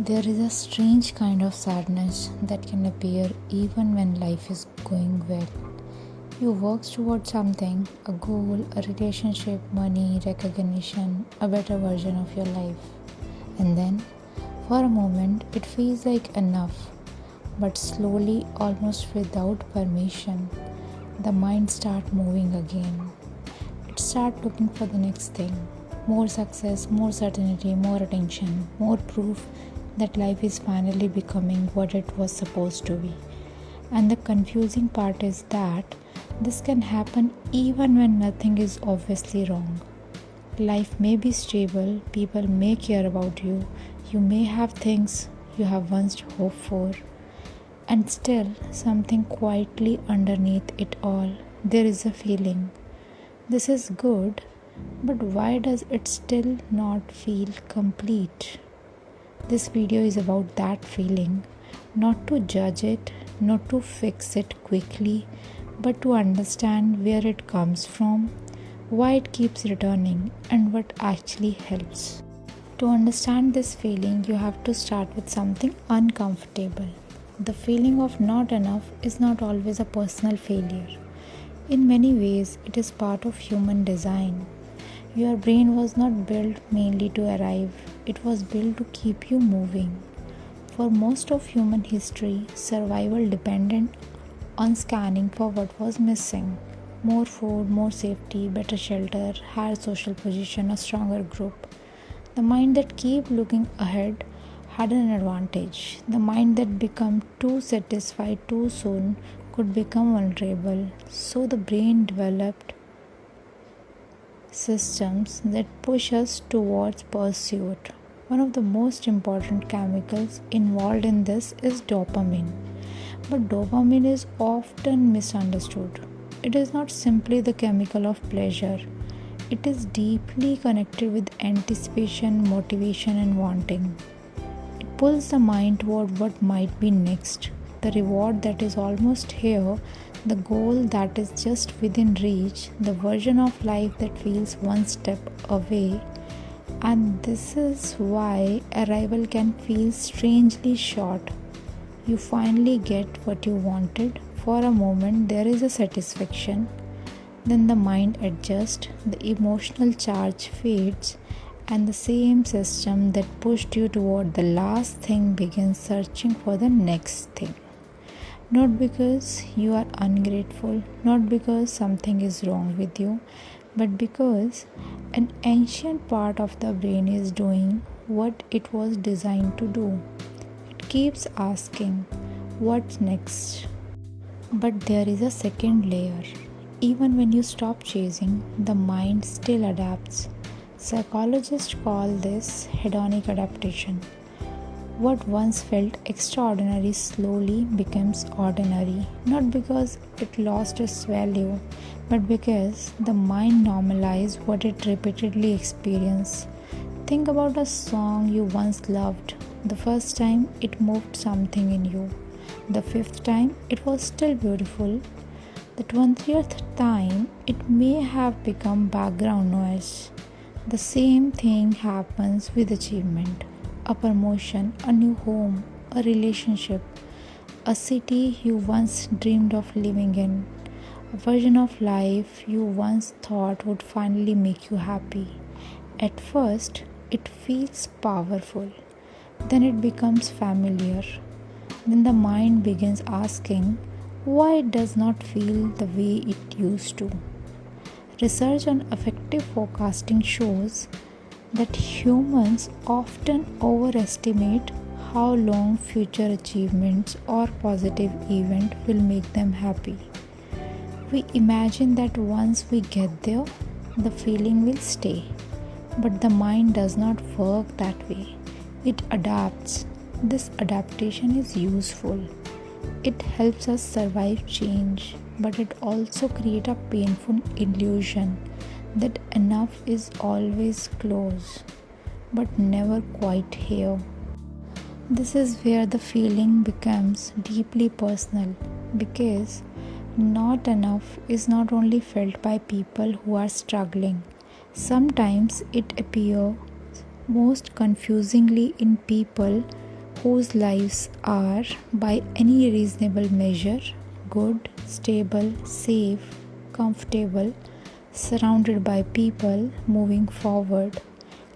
There is a strange kind of sadness that can appear even when life is going well. You work towards something, a goal, a relationship, money, recognition, a better version of your life. And then, for a moment, it feels like enough. But slowly, almost without permission, the mind starts moving again. It starts looking for the next thing. More success, more certainty, more attention, more proof that life is finally becoming what it was supposed to be. And the confusing part is that this can happen even when nothing is obviously wrong. Life may be stable, people may care about you, you may have things you have once hoped for, and still, something quietly underneath it all, there is a feeling. This is good, but why does it still not feel complete? This video is about that feeling, not to judge it, not to fix it quickly, but to understand where it comes from, why it keeps returning, and what actually helps. To understand this feeling, you have to start with something uncomfortable. The feeling of not enough is not always a personal failure. In many ways, it is part of human design. Your brain was not built mainly to arrive, it was built to keep you moving. For most of human history, survival depended on scanning for what was missing. More food, more safety, better shelter, higher social position, a stronger group. The mind that kept looking ahead had an advantage. The mind that became too satisfied too soon could become vulnerable. So the brain developed systems that push us towards pursuit. One of the most important chemicals involved in this is dopamine. But dopamine is often misunderstood. It is not simply the chemical of pleasure. It is deeply connected with anticipation, motivation, and wanting. It pulls the mind toward what might be next, the reward that is almost here, the goal that is just within reach, the version of life that feels one step away. And this is why arrival can feel strangely short. You finally get what you wanted. For a moment, there is a satisfaction. Then the mind adjusts, the emotional charge fades, and the same system that pushed you toward the last thing begins searching for the next thing. Not because you are ungrateful, not because something is wrong with you, but because an ancient part of the brain is doing what it was designed to do. It keeps asking, what's next? But there is a second layer. Even when you stop chasing, the mind still adapts. Psychologists call this hedonic adaptation. What once felt extraordinary slowly becomes ordinary, not because it lost its value, but because the mind normalized what it repeatedly experienced. Think about a song you once loved. The first time it moved something in you. The fifth time it was still beautiful. The 20th time it may have become background noise. The same thing happens with achievement. A promotion, a new home, a relationship, a city you once dreamed of living in, a version of life you once thought would finally make you happy. At first, it feels powerful, then it becomes familiar. Then the mind begins asking why it does not feel the way it used to. Research on affective forecasting shows that humans often overestimate how long future achievements or positive event will make them happy. We imagine that once we get there, the feeling will stay. But the mind does not work that way. It adapts. This adaptation is useful. It helps us survive change, but it also creates a painful illusion that enough is always close, but never quite here. This is where the feeling becomes deeply personal, because not enough is not only felt by people who are struggling. Sometimes it appears most confusingly in people whose lives are, by any reasonable measure, good, stable, safe, comfortable, surrounded by people, moving forward,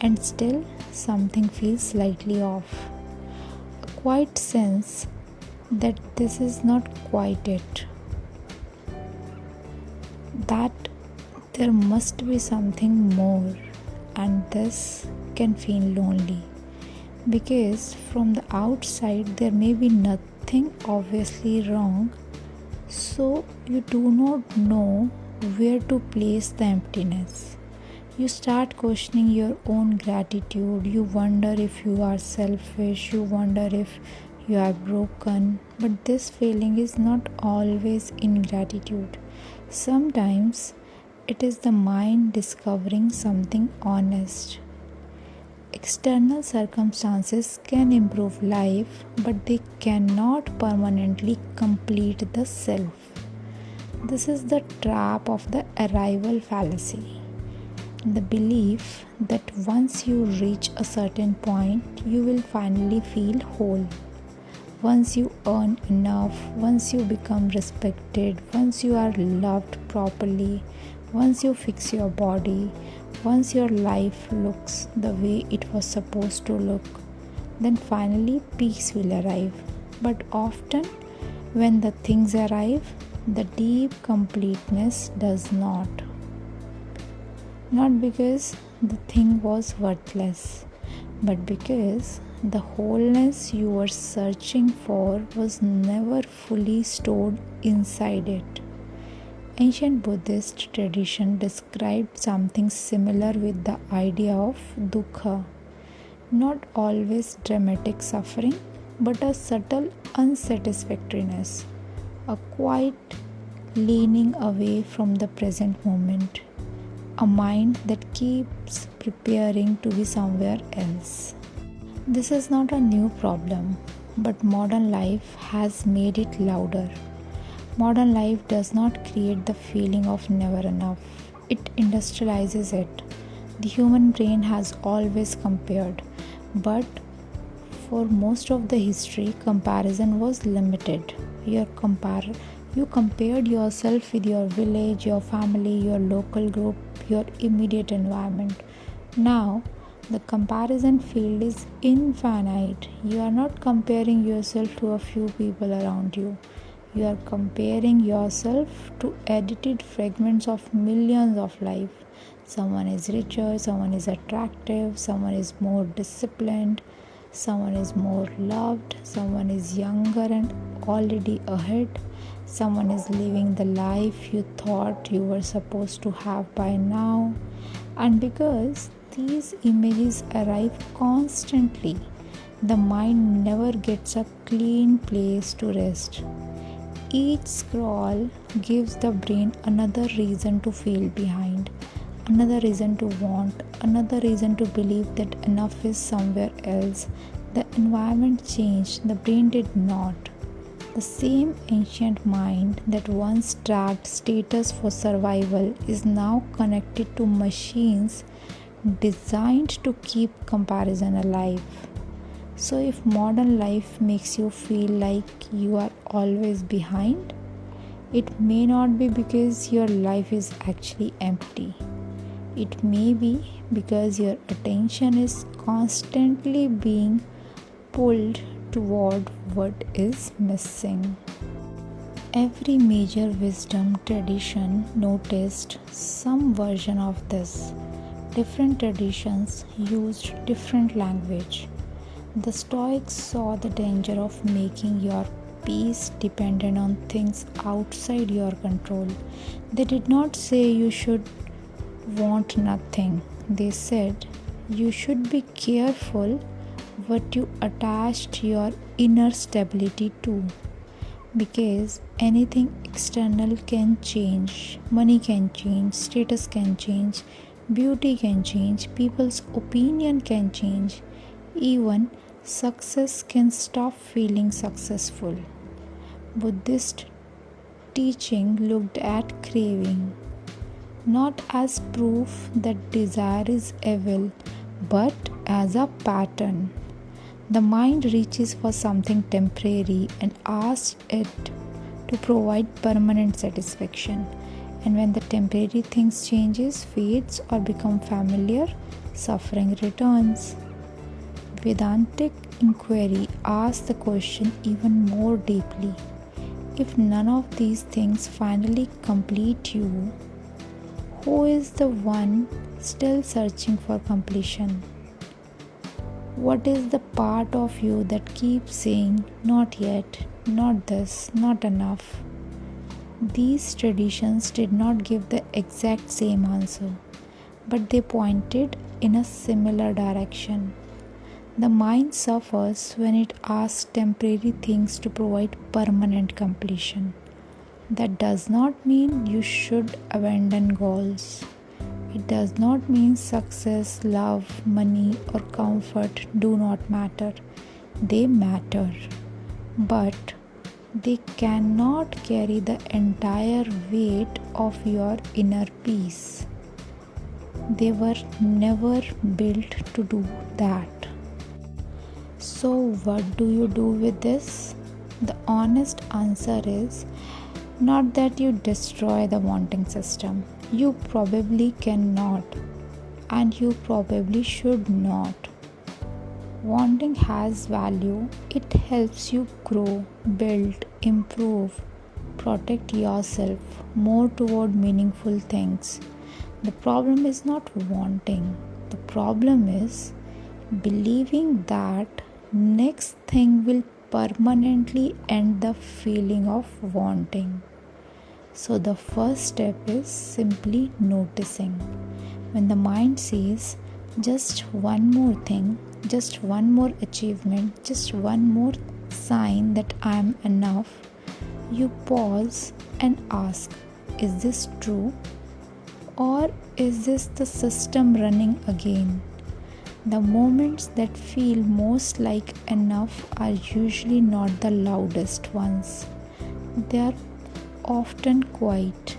and still something feels slightly off. A quiet sense that this is not quite it, that there must be something more, and this can feel lonely because from the outside there may be nothing obviously wrong, so you do not know where to place the emptiness. You start questioning your own gratitude. You wonder if you are selfish. You wonder if you are broken. But this feeling is not always ingratitude. Sometimes it is the mind discovering something honest. External circumstances can improve life, but they cannot permanently complete the self. This is the trap of the arrival fallacy. The belief that once you reach a certain point, you will finally feel whole. Once you earn enough, once you become respected, once you are loved properly, once you fix your body, once your life looks the way it was supposed to look, then finally peace will arrive. But often, when the things arrive, the deep completeness does not. Not because the thing was worthless, but because the wholeness you were searching for was never fully stored inside it. Ancient Buddhist tradition described something similar with the idea of dukkha, not always dramatic suffering, but a subtle unsatisfactoriness, a quiet leaning away from the present moment, a mind that keeps preparing to be somewhere else. This is not a new problem, but modern life has made it louder. Modern life does not create the feeling of never enough, it industrializes it. The human brain has always compared, but for most of the history, comparison was limited. You compared yourself with your village, your family, your local group, your immediate environment. Now, the comparison field is infinite. You are not comparing yourself to a few people around you. You are comparing yourself to edited fragments of millions of life. Someone is richer, someone is attractive, someone is more disciplined, someone is more loved, someone is younger and already ahead, someone is living the life you thought you were supposed to have by now. And because these images arrive constantly, the mind never gets a clean place to rest. Each scroll gives the brain another reason to feel behind, another reason to want, another reason to believe that enough is somewhere else. The environment changed, the brain did not. The same ancient mind that once tracked status for survival is now connected to machines designed to keep comparison alive. So, if modern life makes you feel like you are always behind, it may not be because your life is actually empty. It may be because your attention is constantly being pulled toward what is missing. Every major wisdom tradition noticed some version of this. Different traditions used different language. The Stoics saw the danger of making your peace dependent on things outside your control. They did not say you should want nothing. They said you should be careful what you attached your inner stability to, because anything external can change. Money can change, status can change, beauty can change, people's opinion can change, even success can stop feeling successful. Buddhist teaching looked at craving not as proof that desire is evil, but as a pattern. The mind reaches for something temporary and asks it to provide permanent satisfaction. And when the temporary things changes, fades or become familiar, suffering returns. Vedantic inquiry asks the question even more deeply. If none of these things finally complete you, who is the one still searching for completion? What is the part of you that keeps saying, not yet, not this, not enough? These traditions did not give the exact same answer, but they pointed in a similar direction. The mind suffers when it asks temporary things to provide permanent completion. That does not mean you should abandon goals. It does not mean success, love, money, or comfort do not matter. They matter. But they cannot carry the entire weight of your inner peace. They were never built to do that. So, what do you do with this? The honest answer is not that you destroy the wanting system. You probably cannot, and you probably should not. Wanting has value. It helps you grow, build, improve, protect yourself more toward meaningful things. The problem is not wanting. The problem is believing that next thing will permanently end the feeling of wanting. So the first step is simply noticing. When the mind says just one more thing, just one more achievement, just one more sign that I am enough, you pause and ask, is this true? Or is this the system running again? The moments that feel most like enough are usually not the loudest ones. They are often quiet,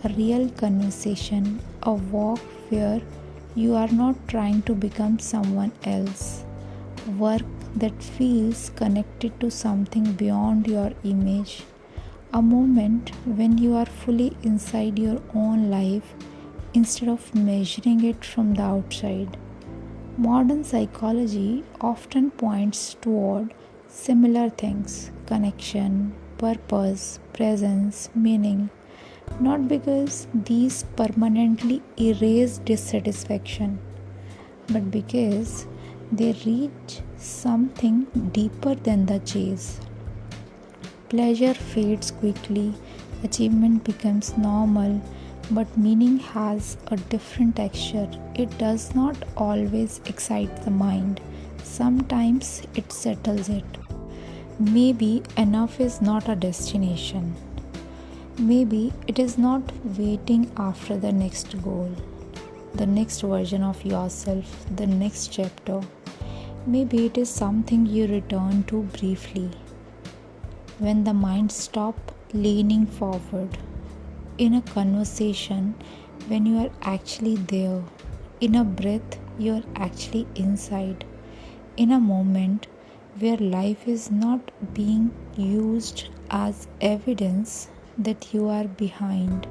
a real conversation, a walk where you are not trying to become someone else, work that feels connected to something beyond your image, a moment when you are fully inside your own life instead of measuring it from the outside. Modern psychology often points toward similar things: connection, purpose, presence, meaning, not because these permanently erase dissatisfaction, but because they reach something deeper than the chase. Pleasure fades quickly, achievement becomes normal, but meaning has a different texture. It does not always excite the mind. Sometimes it settles it. Maybe enough is not a destination. Maybe it is not waiting after the next goal, the next version of yourself, the next chapter. Maybe it is something you return to briefly when the mind stops leaning forward, in a conversation when you are actually there, in a breath you are actually inside, in a moment where life is not being used as evidence that you are behind.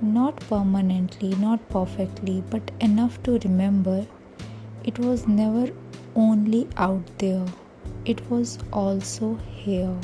Not permanently, not perfectly, but enough to remember it was never only out there, it was also here.